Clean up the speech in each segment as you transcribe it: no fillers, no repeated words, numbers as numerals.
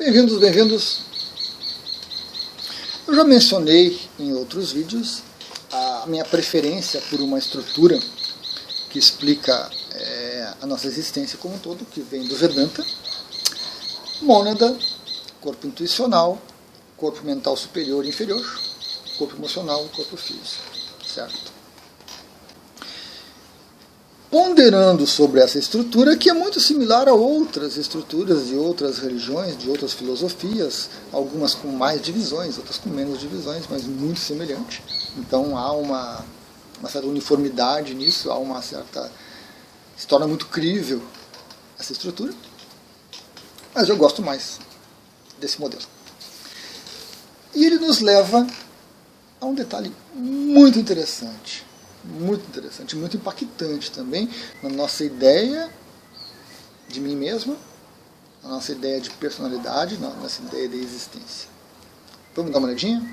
Bem-vindos, bem-vindos. Eu já mencionei em outros vídeos a minha preferência por uma estrutura que explica a nossa existência como um todo, que vem do Vedanta. Mônada, corpo intuicional, corpo mental superior e inferior, corpo emocional e corpo físico, certo? Ponderando sobre essa estrutura, que é muito similar a outras estruturas de outras religiões, de outras filosofias, algumas com mais divisões, outras com menos divisões, mas muito semelhante. Então há uma certa uniformidade nisso, há uma certa... se torna muito crível essa estrutura, mas eu gosto mais desse modelo. E ele nos leva a um detalhe muito interessante, muito impactante também na nossa ideia de mim mesmo, na nossa ideia de personalidade, na nossa ideia de existência. Vamos dar uma olhadinha?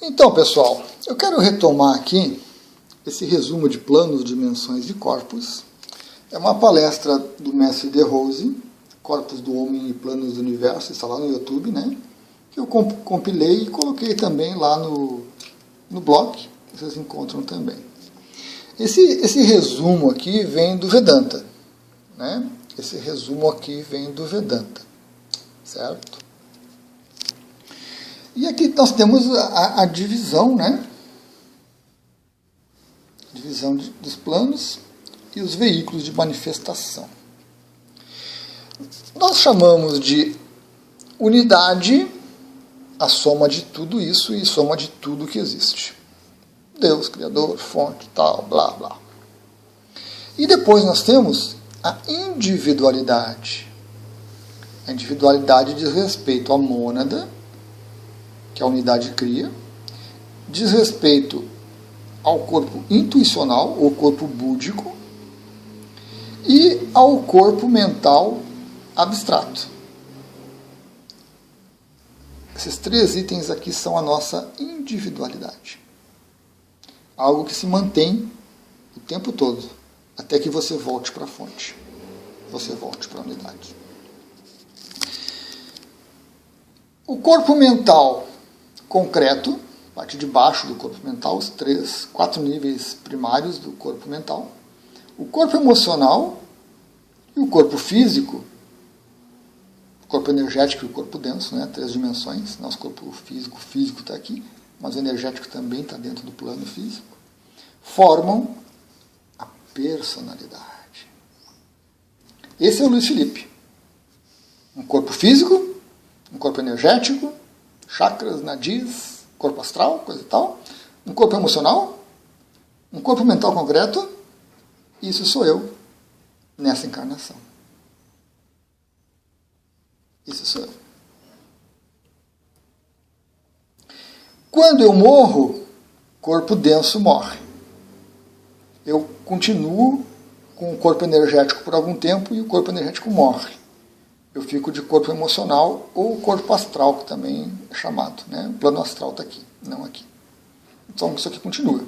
Então, pessoal, eu quero retomar aqui esse resumo de planos, dimensões e corpos. É uma palestra do mestre De Rose, Corpos do Homem e Planos do Universo, está lá no YouTube, né? Que eu compilei e coloquei também lá no blog. Vocês encontram também. Esse resumo aqui vem do Vedanta, né? Esse resumo aqui vem do Vedanta, certo? E aqui nós temos a divisão, né? Divisão dos planos e os veículos de manifestação. Nós chamamos de unidade a soma de tudo isso e soma de tudo que existe. Deus, Criador, fonte, tal, blá, blá. E depois nós temos a individualidade. A individualidade diz respeito à mônada, que a unidade cria, diz respeito ao corpo intuicional, ou corpo búdico, e ao corpo mental abstrato. Esses três itens aqui são a nossa individualidade. Algo que se mantém o tempo todo, até que você volte para a fonte. Você volte para a unidade. O corpo mental concreto, parte de baixo do corpo mental, os 4 níveis primários do corpo mental. O corpo emocional e o corpo físico, o corpo energético e o corpo denso, né? 3 dimensões. Nosso corpo físico está aqui, mas o energético também está dentro do plano físico, formam a personalidade. Esse é o Luiz Felipe. Um corpo físico, um corpo energético, chakras, nadis, corpo astral, coisa e tal, um corpo emocional, um corpo mental concreto, e isso sou eu nessa encarnação. Isso sou eu. Quando eu morro, corpo denso morre. Eu continuo com o corpo energético por algum tempo e o corpo energético morre. Eu fico de corpo emocional ou corpo astral, que também é chamado, né? O plano astral está aqui, não aqui. Então isso aqui continua.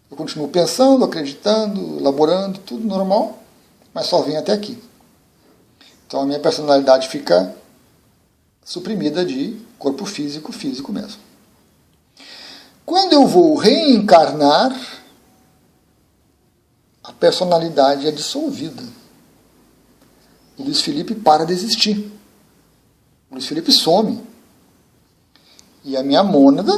Eu continuo pensando, acreditando, elaborando, tudo normal, mas só vem até aqui. Então a minha personalidade fica suprimida de corpo físico mesmo. Quando eu vou reencarnar, a personalidade é dissolvida. O Luiz Felipe para de existir. O Luiz Felipe some. E a minha mônada,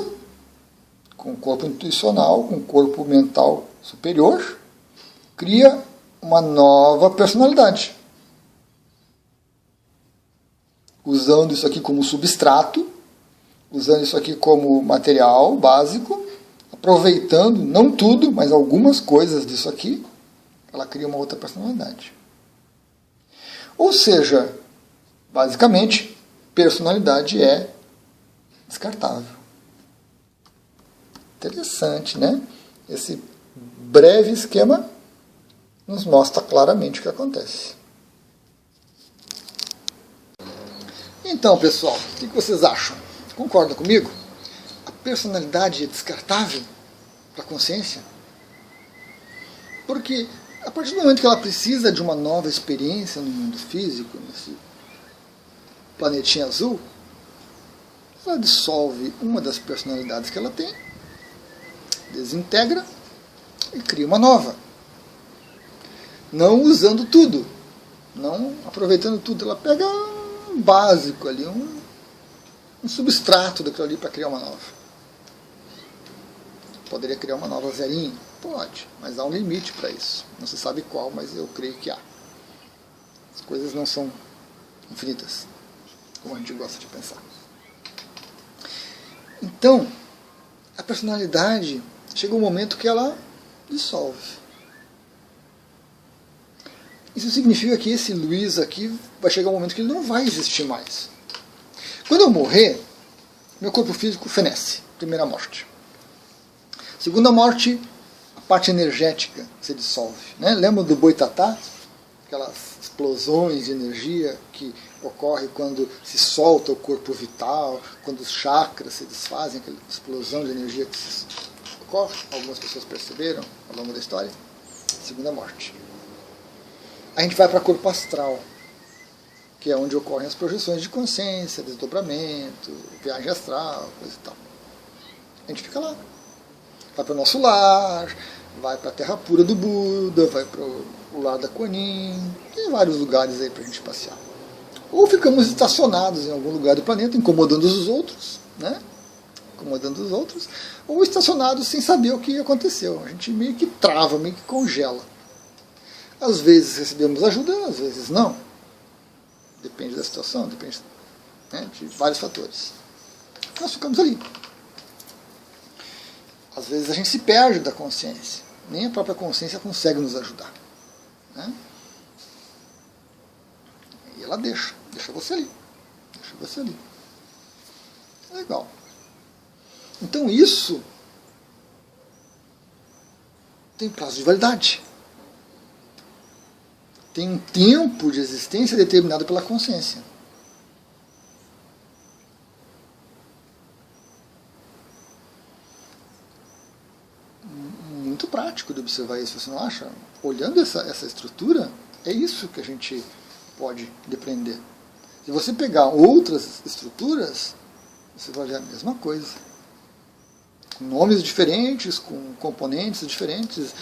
com o corpo intuicional, com o corpo mental superior, cria uma nova personalidade. Usando isso aqui como substrato, usando isso aqui como material básico, aproveitando, não tudo, mas algumas coisas disso aqui, ela cria uma outra personalidade. Ou seja, basicamente, personalidade é descartável. Interessante, né? Esse breve esquema nos mostra claramente o que acontece. Então, pessoal, o que vocês acham? Concordam comigo? A personalidade é descartável para a consciência? Porque a partir do momento que ela precisa de uma nova experiência no mundo físico, nesse planetinha azul, ela dissolve uma das personalidades que ela tem, desintegra e cria uma nova. Não usando tudo, não aproveitando tudo, ela pega um básico ali, um substrato daquilo ali para criar uma nova. Poderia criar uma nova zerinha? Pode, mas há um limite para isso. Não se sabe qual, mas eu creio que há. As coisas não são infinitas, como a gente gosta de pensar. Então, a personalidade chega um momento que ela dissolve. Isso significa que esse Luiz aqui vai chegar um momento que ele não vai existir mais. Quando eu morrer, meu corpo físico fenece. Primeira morte. Segunda morte, a parte energética se dissolve. Né? Lembra do Boitatá? Aquelas explosões de energia que ocorre quando se solta o corpo vital, quando os chakras se desfazem, aquela explosão de energia que ocorre. Algumas pessoas perceberam ao longo da história. Segunda morte. A gente vai para corpo astral, que é onde ocorrem as projeções de consciência, desdobramento, viagem astral, coisa e tal. A gente fica lá. Vai para o nosso lar, vai para a terra pura do Buda, vai para o lar da Kuan-Yin, tem vários lugares aí para a gente passear. Ou ficamos estacionados em algum lugar do planeta, incomodando os outros, né? Incomodando os outros, ou estacionados sem saber o que aconteceu. A gente meio que trava, meio que congela. Às vezes recebemos ajuda, às vezes não. Depende da situação, depende, né, de vários fatores. Nós ficamos ali. Às vezes a gente se perde da consciência. Nem a própria consciência consegue nos ajudar. Né? E ela deixa você ali. Deixa você ali. Legal. Então isso tem prazo de validade. Tem um tempo de existência determinado pela consciência. Muito prático de observar isso, você não acha? Olhando essa estrutura, é isso que a gente pode depreender. Se você pegar outras estruturas, você vai ver a mesma coisa. Com nomes diferentes, com componentes diferentes,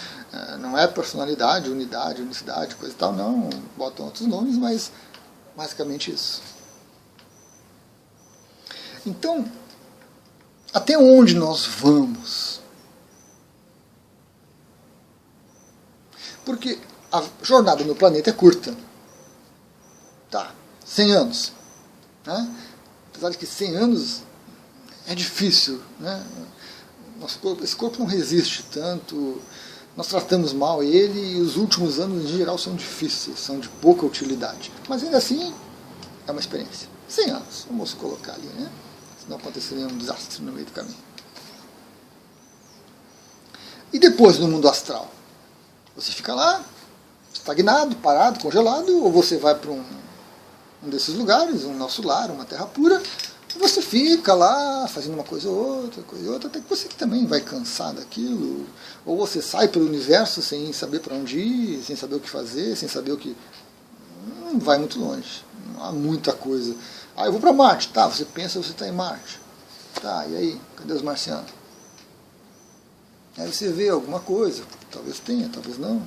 não é personalidade, unidade, unicidade, coisa e tal, não, botam outros nomes, mas basicamente isso. Então, até onde nós vamos? Porque a jornada no planeta é curta. Tá, 100 anos. Né? Apesar de que 100 anos é difícil, né? Esse corpo não resiste tanto, nós tratamos mal ele e os últimos anos, em geral, são difíceis, são de pouca utilidade. Mas ainda assim, é uma experiência. 100 anos, vamos colocar ali, né? Senão aconteceria um desastre no meio do caminho. E depois, no mundo astral? Você fica lá, estagnado, parado, congelado, ou você vai para um desses lugares, um nosso lar, uma terra pura, e você fica lá fazendo uma coisa ou outra, até que você também vai cansar daquilo, ou você sai pelo universo sem saber para onde ir, sem saber o que fazer, sem saber o que... Não vai muito longe, não há muita coisa. Ah, eu vou para Marte, tá, você pensa que você está em Marte. Tá, e aí, cadê os marcianos? Aí você vê alguma coisa, talvez tenha, talvez não.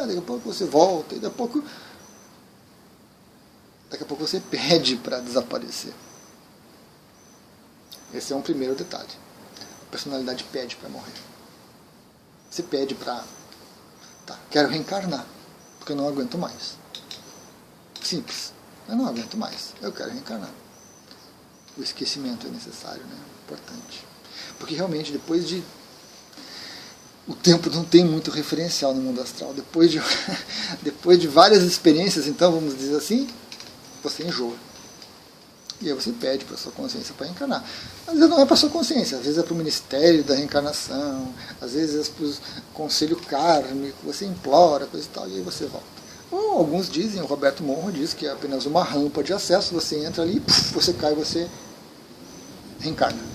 Daqui a pouco você volta, e daqui a pouco você pede para desaparecer. Esse é um primeiro detalhe. A personalidade pede para morrer. Você pede para... Tá, quero reencarnar, porque eu não aguento mais. Simples. Eu não aguento mais, eu quero reencarnar. O esquecimento é necessário, né? Importante. Porque realmente, depois de... O tempo não tem muito referencial no mundo astral. Depois de várias experiências, então, vamos dizer assim, você enjoa. E aí você pede para a sua consciência para reencarnar. Às vezes não é para a sua consciência, às vezes é para o Ministério da Reencarnação, às vezes é para o Conselho Kármico, você implora, coisa e tal, e aí você volta. Ou alguns dizem, o Roberto Monro diz que é apenas uma rampa de acesso, você entra ali, você cai, você reencarna.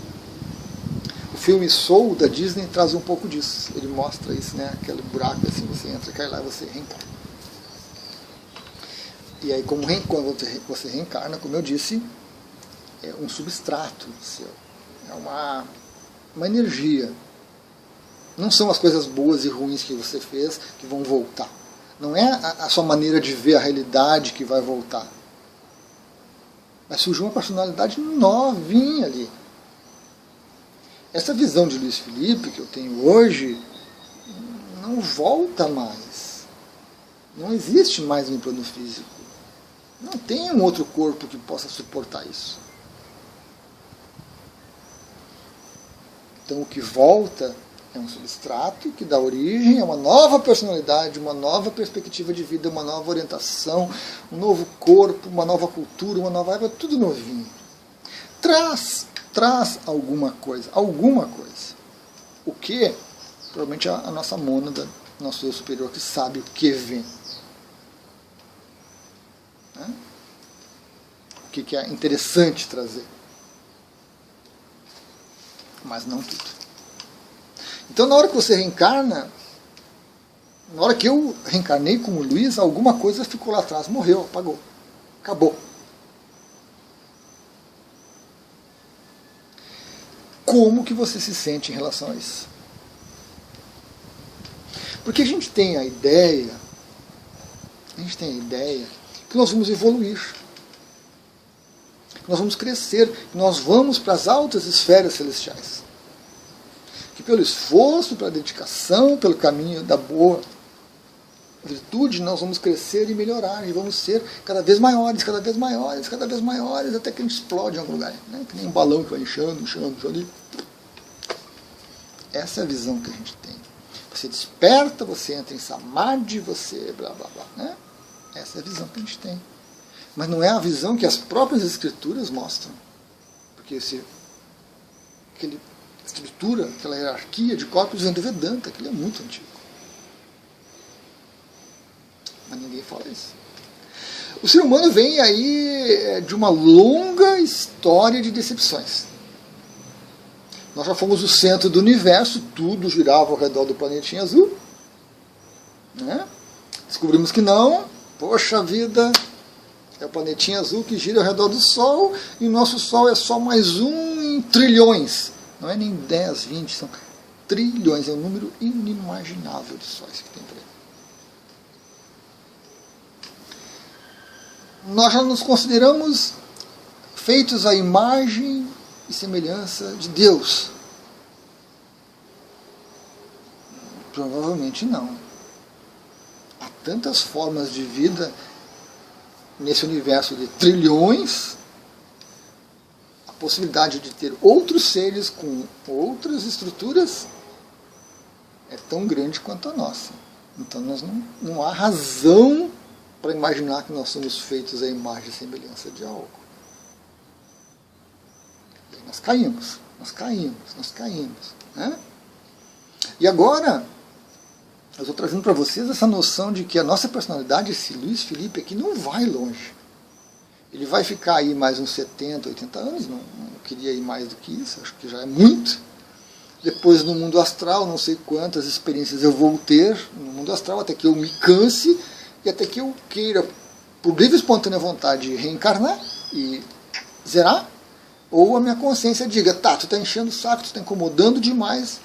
O filme Soul, da Disney, traz um pouco disso. Ele mostra isso, né? Aquele buraco assim, você entra, cai lá e você reencarna. E aí, quando você reencarna, como eu disse, é um substrato seu. É uma energia. Não são as coisas boas e ruins que você fez que vão voltar. Não é a sua maneira de ver a realidade que vai voltar. Vai surgir uma personalidade novinha ali. Essa visão de Luiz Felipe que eu tenho hoje não volta mais. Não existe mais um plano físico. Não tem um outro corpo que possa suportar isso. Então o que volta é um substrato que dá origem a uma nova personalidade, uma nova perspectiva de vida, uma nova orientação, um novo corpo, uma nova cultura, uma nova época, tudo novinho. Traz alguma coisa. O que? Provavelmente a nossa mônada, nosso eu superior, que sabe o que vem. Né? O que é interessante trazer. Mas não tudo. Então, na hora que você reencarna, na hora que eu reencarnei como Luiz, alguma coisa ficou lá atrás, morreu, apagou, acabou. Como que você se sente em relação a isso? Porque a gente tem a ideia que nós vamos evoluir, que nós vamos crescer, que nós vamos para as altas esferas celestiais. Que pelo esforço, pela dedicação, pelo caminho da boa virtude, nós vamos crescer e melhorar, e vamos ser cada vez maiores, cada vez maiores, cada vez maiores, até que a gente explode em algum lugar. Né? Que nem um balão que vai inchando. Essa é a visão que a gente tem. Você desperta, você entra em samadhi, você blá blá blá. Né? Essa é a visão que a gente tem. Mas não é a visão que as próprias escrituras mostram. Porque aquela estrutura, aquela hierarquia de corpos vem do Vedanta, aquilo é muito antigo. Mas ninguém fala isso. O ser humano vem aí de uma longa história de decepções. Nós já fomos o centro do universo, tudo girava ao redor do planetinha azul. Né? Descobrimos que não. Poxa vida, é o planetinha azul que gira ao redor do Sol, e o nosso Sol é só mais um em trilhões. Não é nem 10, 20, são trilhões. É um número inimaginável de sóis que tem por aí. Nós já nos consideramos feitos à imagem e semelhança de Deus? Provavelmente não. Há tantas formas de vida nesse universo de trilhões, a possibilidade de ter outros seres com outras estruturas é tão grande quanto a nossa. Então não há razão para imaginar que nós somos feitos à imagem e semelhança de algo. E nós caímos. Né? E agora, eu estou trazendo para vocês essa noção de que a nossa personalidade, esse Luiz Felipe aqui, não vai longe. Ele vai ficar aí mais uns 70, 80 anos, não queria ir mais do que isso, acho que já é muito. Depois no mundo astral, não sei quantas experiências eu vou ter no mundo astral, até que eu me canse e até que eu queira, por livre e espontânea vontade, reencarnar e zerar, ou a minha consciência diga, tá, tu está enchendo o saco, tu está incomodando demais,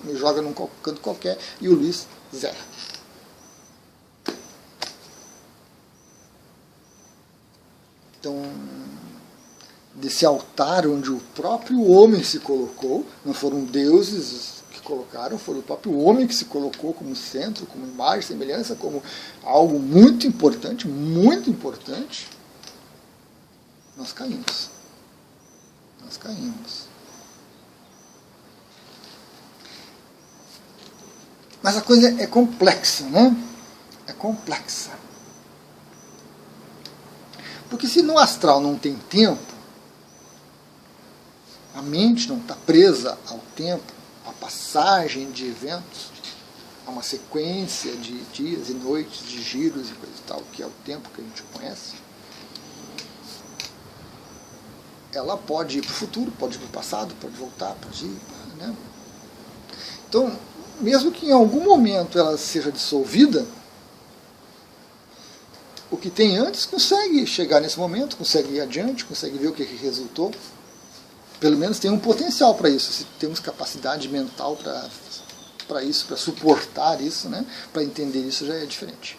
me joga num canto qualquer e o Luiz zera. Então, desse altar onde o próprio homem se colocou, não foram deuses que colocaram, foi o próprio homem que se colocou como centro, como imagem, semelhança, como algo muito importante, nós caímos. Mas a coisa é complexa, né? É complexa. Porque se no astral não tem tempo, a mente não está presa ao tempo, à passagem de eventos, a uma sequência de dias e noites, de giros e coisa e tal, que é o tempo que a gente conhece, ela pode ir para o futuro, pode ir para o passado, pode voltar, pode ir, né? Então, mesmo que em algum momento ela seja dissolvida, o que tem antes consegue chegar nesse momento, consegue ir adiante, consegue ver o que resultou. Pelo menos tem um potencial para isso, se temos capacidade mental para isso, para suportar isso, né? Para entender isso já é diferente.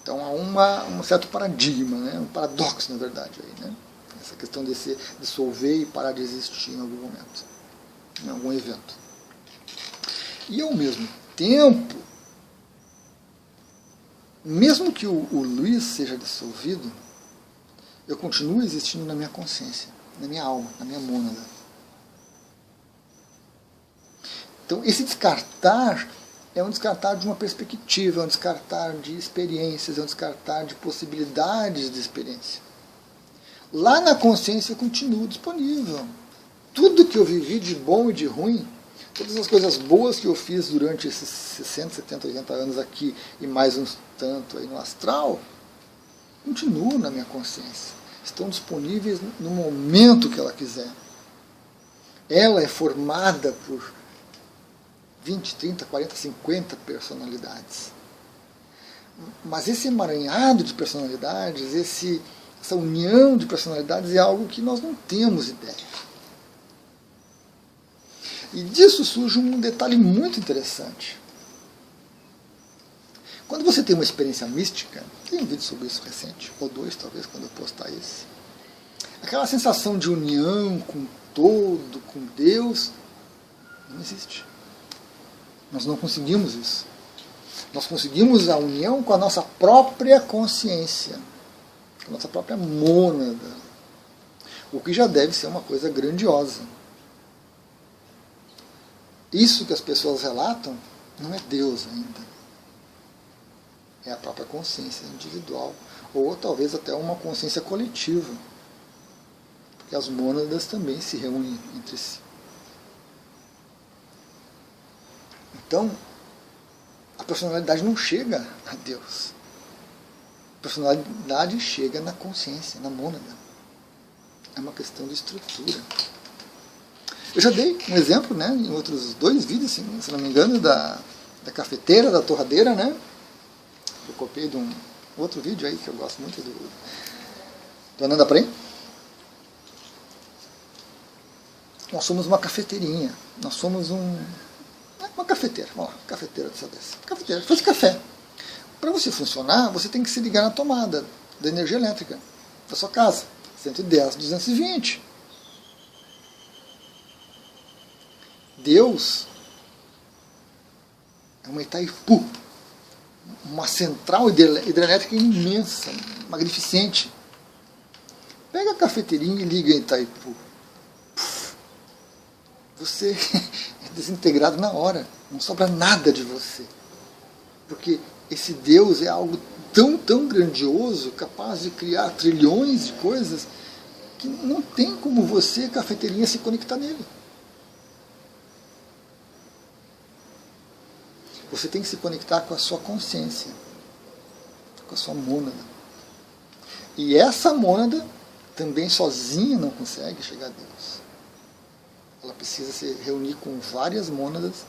Então há um certo paradigma, né? Um paradoxo, na verdade, aí, né? Essa questão de se dissolver e parar de existir em algum momento, em algum evento. E ao mesmo tempo, mesmo que o Luiz seja dissolvido, eu continuo existindo na minha consciência, na minha alma, na minha mônada. Então esse descartar é um descartar de uma perspectiva, é um descartar de experiências, é um descartar de possibilidades de experiência. Lá na consciência eu continuo disponível. Tudo que eu vivi de bom e de ruim, todas as coisas boas que eu fiz durante esses 60, 70, 80 anos aqui e mais uns tanto aí no astral, continuam na minha consciência. Estão disponíveis no momento que ela quiser. Ela é formada por 20, 30, 40, 50 personalidades. Mas esse emaranhado de personalidades, essa união de personalidades é algo que nós não temos ideia. E disso surge um detalhe muito interessante. Quando você tem uma experiência mística, tem um vídeo sobre isso recente, ou dois talvez, quando eu postar esse, aquela sensação de união com todo, com Deus, não existe. Nós não conseguimos isso. Nós conseguimos a união com a nossa própria consciência, com a nossa própria mônada, o que já deve ser uma coisa grandiosa. Isso que as pessoas relatam não é Deus ainda. É a própria consciência individual, ou talvez até uma consciência coletiva, porque as mônadas também se reúnem entre si. Então, a personalidade não chega a Deus. A personalidade chega na consciência, na mônada. É uma questão de estrutura. Eu já dei um exemplo, né, em outros dois vídeos, se não me engano, da cafeteira, da torradeira, né? Eu copiei de um outro vídeo aí que eu gosto muito do Ananda Prem. Nós somos uma cafeteirinha. Nós somos uma cafeteira. Vamos lá, cafeteira dessa vez. Cafeteira, faz café. Para você funcionar, você tem que se ligar na tomada da energia elétrica da sua casa. 110, 220. Deus é uma Itaipu, uma central hidrelétrica imensa, magnificente. Pega a cafeteirinha e liga em Itaipu. Você é desintegrado na hora, não sobra nada de você. Porque esse Deus é algo tão, tão grandioso, capaz de criar trilhões de coisas, que não tem como você, cafeteirinha, se conectar nele. Você tem que se conectar com a sua consciência, com a sua mônada. E essa mônada também sozinha não consegue chegar a Deus. Ela precisa se reunir com várias mônadas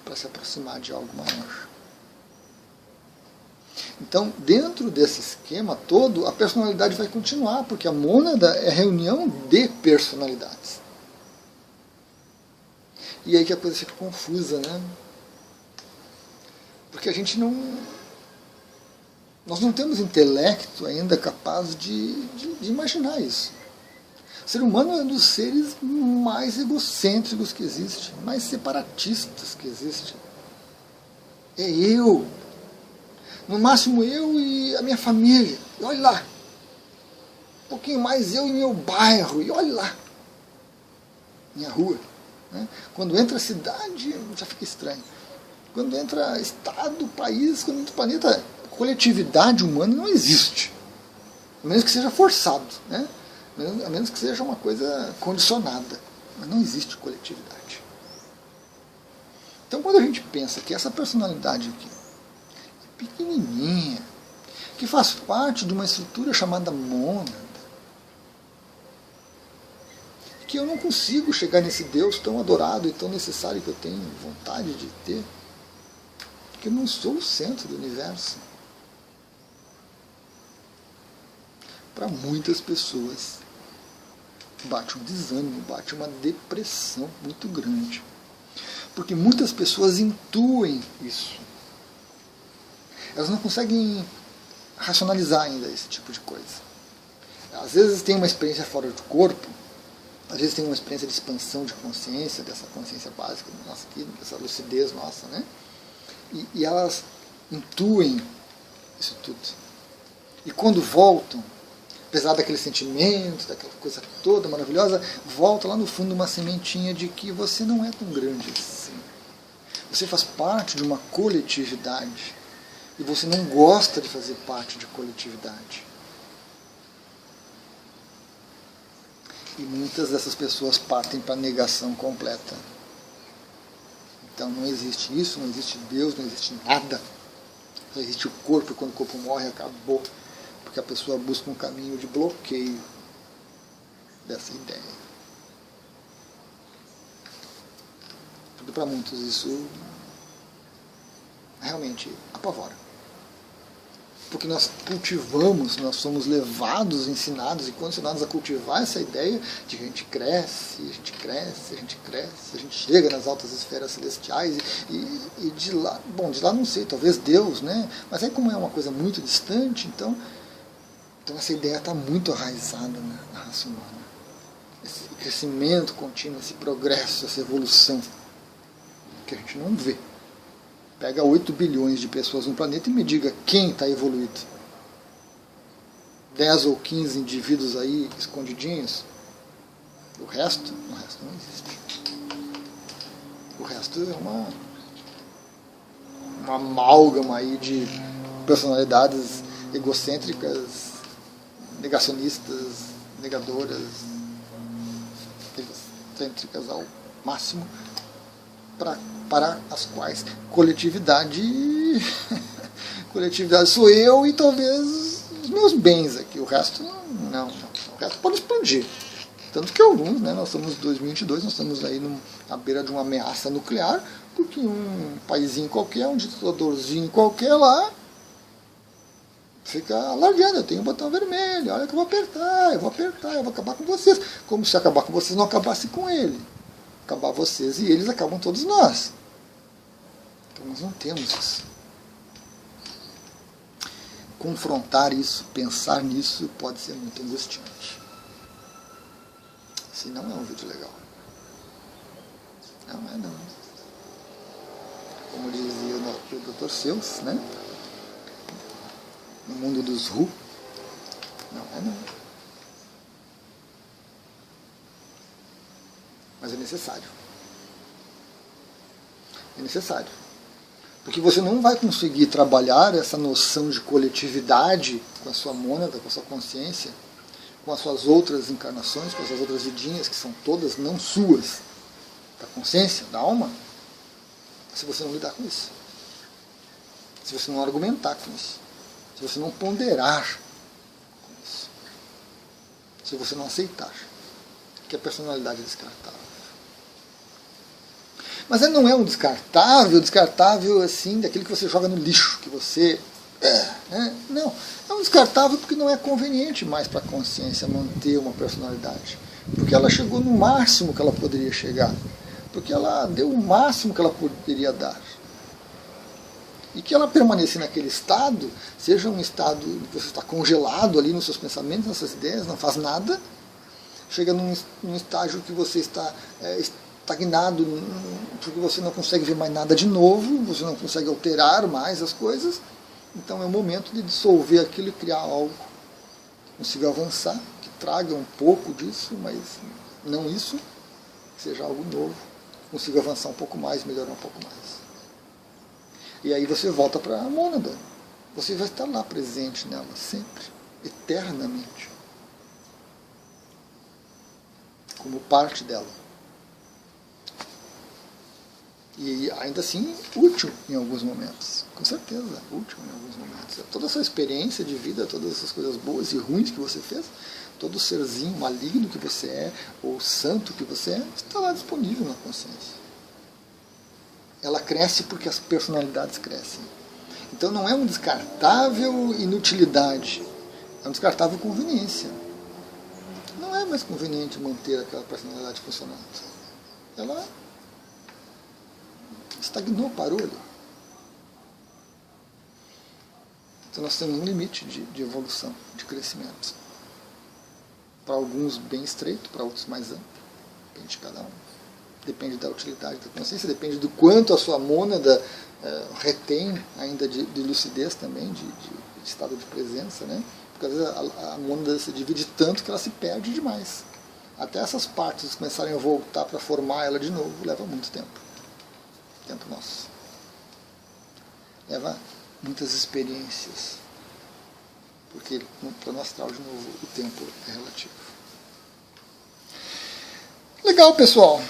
para se aproximar de algo maior. Então, dentro desse esquema todo, a personalidade vai continuar, porque a mônada é a reunião de personalidades. E aí que a coisa fica confusa, né? Porque a gente nós não temos intelecto ainda capaz de imaginar isso. O ser humano é um dos seres mais egocêntricos que existe, mais separatistas que existe. É eu. No máximo eu e a minha família. E olha lá. Um pouquinho mais eu e meu bairro. E olha lá. Minha rua. Né? Quando entra a cidade, já fica estranho. Quando entra Estado, país, quando entra planeta, coletividade humana não existe. A menos que seja forçado, né? A menos que seja uma coisa condicionada. Mas não existe coletividade. Então quando a gente pensa que essa personalidade aqui é pequenininha, que faz parte de uma estrutura chamada mônada, que eu não consigo chegar nesse Deus tão adorado e tão necessário que eu tenho vontade de ter, porque eu não sou o centro do universo. para muitas pessoas bate um desânimo, bate uma depressão muito grande. Porque muitas pessoas intuem isso. Elas não conseguem racionalizar ainda esse tipo de coisa. Às vezes tem uma experiência fora do corpo, às vezes tem uma experiência de expansão de consciência, dessa consciência básica nossa aqui, dessa lucidez nossa, né? E elas intuem isso tudo. E quando voltam, apesar daquele sentimento, daquela coisa toda maravilhosa, volta lá no fundo uma sementinha de que você não é tão grande assim. Você faz parte de uma coletividade e você não gosta de fazer parte de coletividade. E muitas dessas pessoas partem para a negação completa. Então não existe isso, não existe Deus, não existe nada. Só existe o corpo, e quando o corpo morre, acabou. Porque a pessoa busca um caminho de bloqueio dessa ideia. Porque para muitos isso realmente apavora. Porque nós cultivamos, nós somos levados, ensinados e condicionados a cultivar essa ideia de que a gente cresce, a gente cresce, a gente cresce, a gente chega nas altas esferas celestiais e de lá, bom, de lá não sei, talvez Deus, né? Mas aí como é uma coisa muito distante, então essa ideia está muito arraizada na raça humana. Esse crescimento contínuo, esse progresso, essa evolução que a gente não vê. Pega 8 bilhões de pessoas no planeta e me diga quem está evoluído. 10 ou 15 indivíduos aí escondidinhos. O resto não existe. O resto é uma amálgama aí de personalidades egocêntricas, negacionistas, negadoras, egocêntricas ao máximo, para as quais coletividade sou eu e talvez os meus bens aqui, o resto não. O resto pode explodir. Tanto que alguns, né, nós estamos em 2022, nós estamos aí à beira de uma ameaça nuclear, porque um paizinho qualquer, um ditadorzinho qualquer lá, fica alardeando, eu tenho um botão vermelho, olha que eu vou apertar, eu vou acabar com vocês. Como se acabar com vocês não acabasse com ele. Acabar vocês e eles acabam todos nós. Então nós não temos isso. Confrontar isso, pensar nisso pode ser muito angustiante. Assim, não é um vídeo legal. Não é não. Como dizia o Dr. Seuss, né? No mundo dos Ru, não é não. Mas é necessário. É necessário. Porque você não vai conseguir trabalhar essa noção de coletividade com a sua mônada, com a sua consciência, com as suas outras encarnações, com as suas outras vidinhas, que são todas não suas, da consciência, da alma, se você não lidar com isso. Se você não argumentar com isso. Se você não ponderar com isso. Se você não aceitar que a personalidade é descartável. Mas ele não é um descartável assim, daquele que você joga no lixo, que você... né? Não, é um descartável porque não é conveniente mais para a consciência manter uma personalidade. Porque ela chegou no máximo que ela poderia chegar. Porque ela deu o máximo que ela poderia dar. E que ela permanecer naquele estado, seja um estado que você está congelado ali nos seus pensamentos, nas suas ideias, não faz nada, chega num estágio que você está estagnado, porque você não consegue ver mais nada de novo, você não consegue alterar mais as coisas, então é o momento de dissolver aquilo e criar algo que consiga avançar, que traga um pouco disso, mas não isso, que seja algo novo, que consiga avançar um pouco mais, melhorar um pouco mais. E aí você volta para a mônada. Você vai estar lá presente nela, sempre, eternamente. Como parte dela. E ainda assim, útil em alguns momentos. Com certeza, útil em alguns momentos. Toda a sua experiência de vida, todas essas coisas boas e ruins que você fez, todo o serzinho maligno que você é, ou santo que você é, está lá disponível na consciência. Ela cresce porque as personalidades crescem. Então não é um descartável inutilidade. uma descartável conveniência. Não é mais conveniente manter aquela personalidade funcionando. Ela estagnou, parou ali. Então nós temos um limite de evolução, de crescimento. Para alguns bem estreito, para outros mais amplo. Depende de cada um. Depende da utilidade da consciência, depende do quanto a sua mônada retém ainda de lucidez também, de estado de presença, né? Porque às vezes a mônada se divide tanto que ela se perde demais. Até essas partes começarem a voltar para formar ela de novo, leva muito tempo. Tempo nosso. Leva muitas experiências. Porque no plano astral, de novo, o tempo é relativo. Legal, pessoal.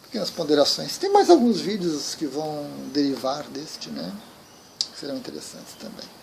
Pequenas ponderações. Tem mais alguns vídeos que vão derivar deste, né? Que serão interessantes também.